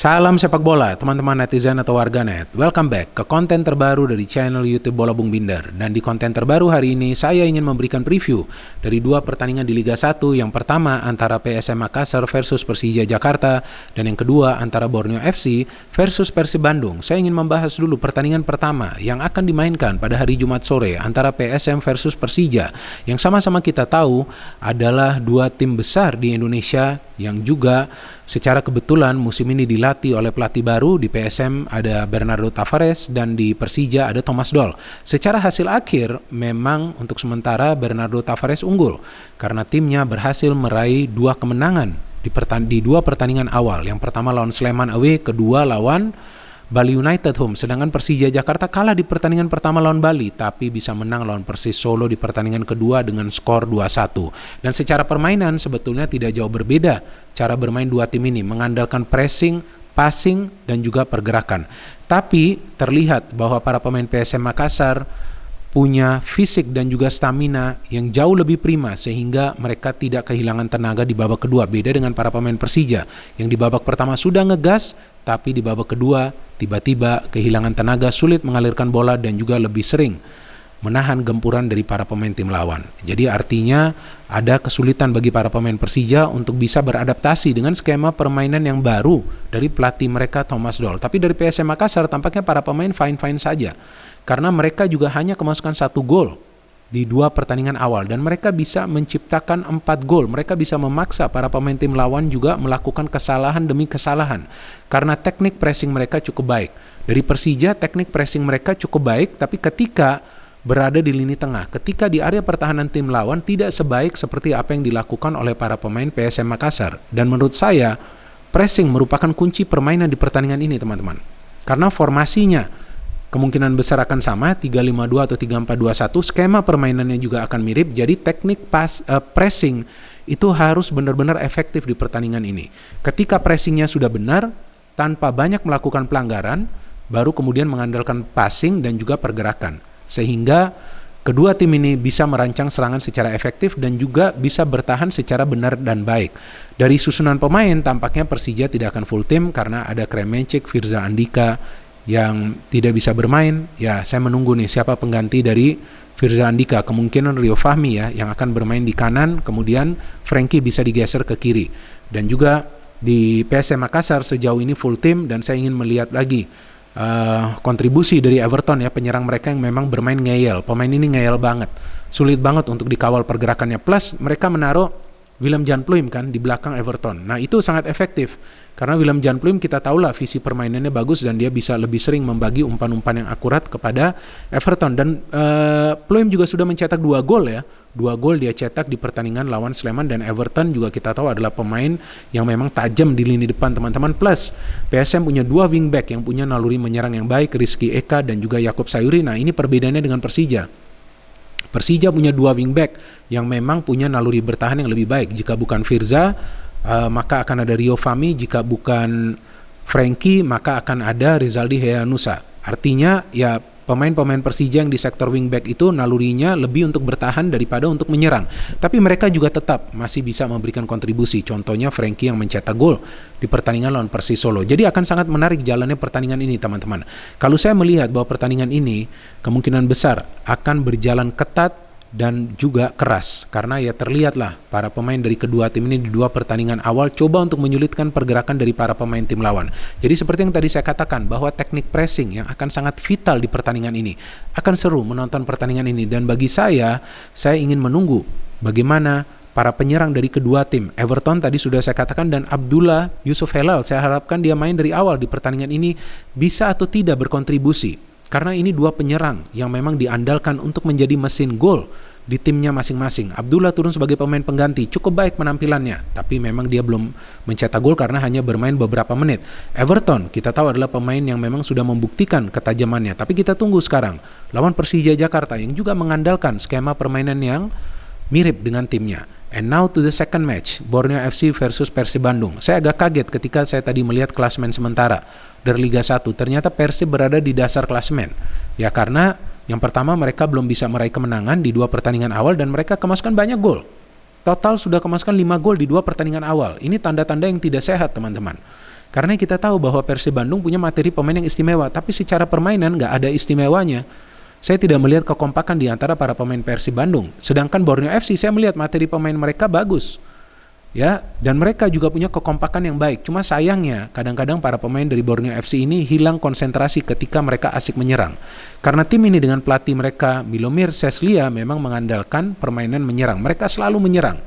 Salam sepak bola, teman-teman netizen atau warganet. Welcome back ke konten terbaru dari channel YouTube Bola Bung Binder. Dan di konten terbaru hari ini, saya ingin memberikan preview dari dua pertandingan di Liga 1. Yang pertama antara PSM Makassar versus Persija Jakarta, dan yang kedua antara Borneo FC versus Persib Bandung. Saya ingin membahas dulu pertandingan pertama yang akan dimainkan pada hari Jumat sore antara PSM versus Persija, yang sama-sama kita tahu adalah dua tim besar di Indonesia yang juga secara kebetulan musim ini dilatih oleh pelatih baru. Di PSM ada Bernardo Tavares dan di Persija ada Thomas Doll. Secara hasil akhir memang untuk sementara Bernardo Tavares unggul karena timnya berhasil meraih dua kemenangan di dua pertandingan awal. Yang pertama lawan Sleman away, kedua lawan Bali United home. Sedangkan Persija Jakarta kalah di pertandingan pertama lawan Bali, tapi bisa menang lawan Persis Solo di pertandingan kedua dengan skor 2-1. Dan secara permainan sebetulnya tidak jauh berbeda cara bermain dua tim ini, mengandalkan pressing, passing, dan juga pergerakan. Tapi terlihat bahwa para pemain PSM Makassar punya fisik dan juga stamina yang jauh lebih prima sehingga mereka tidak kehilangan tenaga di babak kedua. Beda dengan para pemain Persija yang di babak pertama sudah ngegas, tapi di babak kedua tiba-tiba kehilangan tenaga, sulit mengalirkan bola dan juga lebih sering menahan gempuran dari para pemain tim lawan. Jadi artinya ada kesulitan bagi para pemain Persija untuk bisa beradaptasi dengan skema permainan yang baru dari pelatih mereka Thomas Doll. Tapi dari PSM Makassar tampaknya para pemain fine-fine saja, karena mereka juga hanya kemasukan 1 gol di dua pertandingan awal dan mereka bisa menciptakan 4 gol. Mereka bisa memaksa para pemain tim lawan juga melakukan kesalahan demi kesalahan karena teknik pressing mereka cukup baik. Dari Persija teknik pressing mereka cukup baik, tapi ketika berada di lini tengah, ketika di area pertahanan tim lawan tidak sebaik seperti apa yang dilakukan oleh para pemain PSM Makassar. Dan menurut saya pressing merupakan kunci permainan di pertandingan ini, teman-teman, karena formasinya kemungkinan besar akan sama, 3-5-2 atau 3-4-2-1. Skema permainannya juga akan mirip. Jadi teknik pressing itu harus benar-benar efektif di pertandingan ini. Ketika pressingnya sudah benar, tanpa banyak melakukan pelanggaran, baru kemudian mengandalkan passing dan juga pergerakan, sehingga kedua tim ini bisa merancang serangan secara efektif dan juga bisa bertahan secara benar dan baik. Dari susunan pemain tampaknya Persija tidak akan full tim karena ada Kremenchik, Firza Andika yang tidak bisa bermain. Ya, saya menunggu nih siapa pengganti dari Firza Andika. Kemungkinan Rio Fahmi ya yang akan bermain di kanan, kemudian Frankie bisa digeser ke kiri. Dan juga di PSM Makassar sejauh ini full tim, dan saya ingin melihat lagi kontribusi dari Everton ya, penyerang mereka yang memang bermain ngeyel. Pemain ini ngeyel banget, sulit banget untuk dikawal pergerakannya. Plus mereka menaruh Willem Jan Pluim kan di belakang Everton. Nah itu sangat efektif karena Willem Jan Pluim kita tahulah visi permainannya bagus dan dia bisa lebih sering membagi umpan-umpan yang akurat kepada Everton. Dan Pluim juga sudah mencetak 2 gol ya. 2 gol dia cetak di pertandingan lawan Sleman, dan Everton juga kita tahu adalah pemain yang memang tajam di lini depan, teman-teman. Plus PSM punya 2 wingback yang punya naluri menyerang yang baik, Rizky Eka dan juga Yakob Sayuri. Nah ini perbedaannya dengan Persija. Persija punya 2 wingback yang memang punya naluri bertahan yang lebih baik. Jika bukan Firza, maka akan ada Rio Fahmi. Jika bukan Frankie, maka akan ada Rizaldi Heanusa. Artinya ya pemain-pemain Persija yang di sektor wingback itu nalurinya lebih untuk bertahan daripada untuk menyerang. Tapi mereka juga tetap masih bisa memberikan kontribusi. Contohnya Frankie yang mencetak gol di pertandingan lawan Persis Solo. Jadi akan sangat menarik jalannya pertandingan ini, teman-teman. Kalau saya melihat bahwa pertandingan ini kemungkinan besar akan berjalan ketat dan juga keras, karena ya terlihatlah para pemain dari kedua tim ini di dua pertandingan awal coba untuk menyulitkan pergerakan dari para pemain tim lawan. Jadi seperti yang tadi saya katakan bahwa teknik pressing yang akan sangat vital di pertandingan ini. Akan seru menonton pertandingan ini, dan bagi saya ingin menunggu bagaimana para penyerang dari kedua tim. Everton tadi sudah saya katakan, dan Abdullah Yusuf Helal saya harapkan dia main dari awal di pertandingan ini, bisa atau tidak berkontribusi. Karena ini 2 penyerang yang memang diandalkan untuk menjadi mesin gol di timnya masing-masing. Abdullah turun sebagai pemain pengganti, cukup baik penampilannya, tapi memang dia belum mencetak gol karena hanya bermain beberapa menit. Everton kita tahu adalah pemain yang memang sudah membuktikan ketajamannya, tapi kita tunggu sekarang lawan Persija Jakarta yang juga mengandalkan skema permainan yang mirip dengan timnya. And now to the second match, Borneo FC versus Persib Bandung. Saya agak kaget ketika saya tadi melihat klasemen sementara dari Liga 1. Ternyata Persib berada di dasar klasemen. Ya karena yang pertama mereka belum bisa meraih kemenangan di 2 pertandingan awal dan mereka kemasukan banyak gol. Total sudah kemasukan 5 gol di 2 pertandingan awal. Ini tanda-tanda yang tidak sehat, teman-teman. Karena kita tahu bahwa Persib Bandung punya materi pemain yang istimewa, tapi secara permainan nggak ada istimewanya. Saya tidak melihat kekompakan di antara para pemain Persib Bandung. Sedangkan Borneo FC saya melihat materi pemain mereka bagus. Ya, dan mereka juga punya kekompakan yang baik. Cuma sayangnya kadang-kadang para pemain dari Borneo FC ini hilang konsentrasi ketika mereka asik menyerang. Karena tim ini dengan pelatih mereka Milomir Seslia memang mengandalkan permainan menyerang. Mereka selalu menyerang.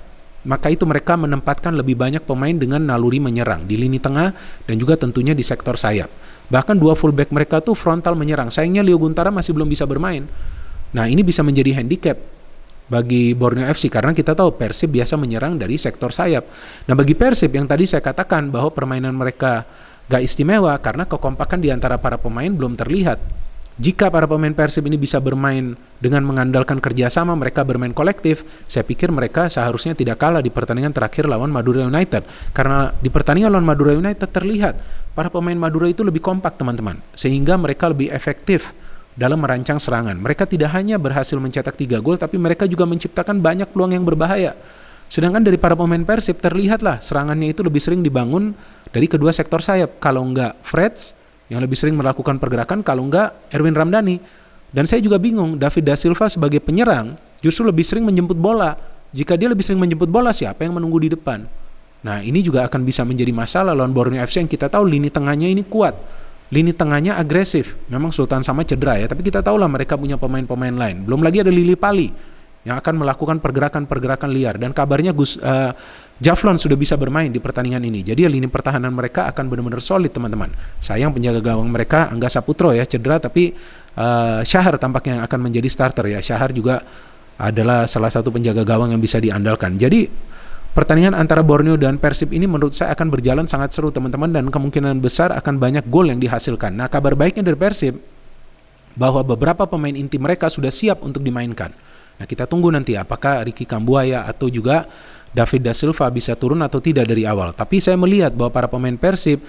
Maka itu mereka menempatkan lebih banyak pemain dengan naluri menyerang di lini tengah dan juga tentunya di sektor sayap. Bahkan dua fullback mereka tuh frontal menyerang. Sayangnya Leo Guntara masih belum bisa bermain. Nah, ini bisa menjadi handicap bagi Borneo FC karena kita tahu Persib biasa menyerang dari sektor sayap. Nah, bagi Persib yang tadi saya katakan bahwa permainan mereka gak istimewa karena kekompakan di antara para pemain belum terlihat. Jika para pemain Persib ini bisa bermain dengan mengandalkan kerjasama, mereka bermain kolektif, saya pikir mereka seharusnya tidak kalah di pertandingan terakhir lawan Madura United. Karena di pertandingan lawan Madura United terlihat para pemain Madura itu lebih kompak teman-teman, sehingga mereka lebih efektif dalam merancang serangan. Mereka tidak hanya berhasil mencetak 3 gol, tapi mereka juga menciptakan banyak peluang yang berbahaya. Sedangkan dari para pemain Persib terlihatlah serangannya itu lebih sering dibangun dari kedua sektor sayap. Kalau enggak Freds yang lebih sering melakukan pergerakan, kalau enggak Erwin Ramdhani. Dan saya juga bingung, David da Silva sebagai penyerang justru lebih sering menjemput bola. Jika dia lebih sering menjemput bola, siapa yang menunggu di depan? Nah, ini juga akan bisa menjadi masalah lawan Borneo FC yang kita tahu lini tengahnya ini kuat. Lini tengahnya agresif. Memang Sultan Sama cedera ya, tapi kita tahulah mereka punya pemain-pemain lain. Belum lagi ada Lili Pali yang akan melakukan pergerakan-pergerakan liar. Dan kabarnya Javlon sudah bisa bermain di pertandingan ini. Jadi lini pertahanan mereka akan benar-benar solid teman-teman. Sayang penjaga gawang mereka Angga Saputro ya cedera, tapi Syahar tampaknya yang akan menjadi starter ya. Syahar juga adalah salah satu penjaga gawang yang bisa diandalkan. Jadi pertandingan antara Borneo dan Persib ini menurut saya akan berjalan sangat seru teman-teman, dan kemungkinan besar akan banyak gol yang dihasilkan. Nah, kabar baiknya dari Persib bahwa beberapa pemain inti mereka sudah siap untuk dimainkan. Nah, kita tunggu nanti apakah Ricky Kambuaya atau juga David da Silva bisa turun atau tidak dari awal. Tapi saya melihat bahwa para pemain Persib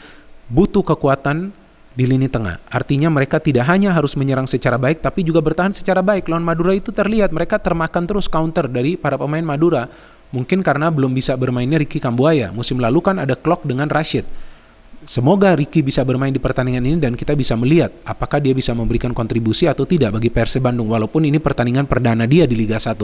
butuh kekuatan di lini tengah. Artinya mereka tidak hanya harus menyerang secara baik, tapi juga bertahan secara baik. Lawan Madura itu terlihat mereka termakan terus counter dari para pemain Madura. Mungkin karena belum bisa bermainnya Ricky Kambuaya. Musim lalu kan ada Klok dengan Rashid. Semoga Ricky bisa bermain di pertandingan ini dan kita bisa melihat apakah dia bisa memberikan kontribusi atau tidak bagi Persib Bandung. Walaupun ini pertandingan perdana dia di Liga 1.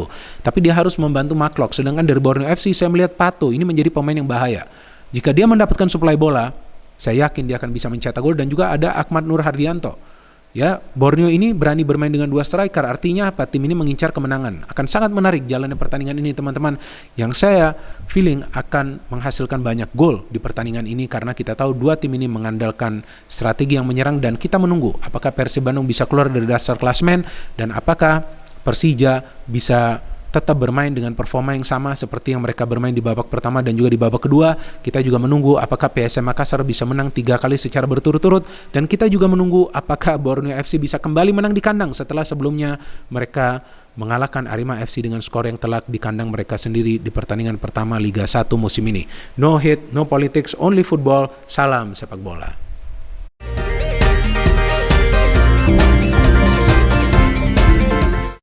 Tapi dia harus membantu Maklok. Sedangkan dari Borneo FC saya melihat Pato ini menjadi pemain yang bahaya. Jika dia mendapatkan suplai bola, saya yakin dia akan bisa mencetak gol. Dan juga ada Ahmad Nur Hardianto. Ya, Borneo ini berani bermain dengan 2 striker. Artinya apa? Tim ini mengincar kemenangan. Akan sangat menarik jalannya pertandingan ini teman-teman. Yang saya feeling akan menghasilkan banyak gol di pertandingan ini. Karena kita tahu 2 tim ini mengandalkan strategi yang menyerang. Dan kita menunggu apakah Persib Bandung bisa keluar dari dasar klasemen. Dan apakah Persija bisa tetap bermain dengan performa yang sama seperti yang mereka bermain di babak pertama dan juga di babak kedua. Kita juga menunggu apakah PSM Makassar bisa menang 3 kali secara berturut-turut, dan kita juga menunggu apakah Borneo FC bisa kembali menang di kandang setelah sebelumnya mereka mengalahkan Arema FC dengan skor yang telak di kandang mereka sendiri di pertandingan pertama Liga 1 musim ini. No hate, no politics, only football. Salam sepak bola.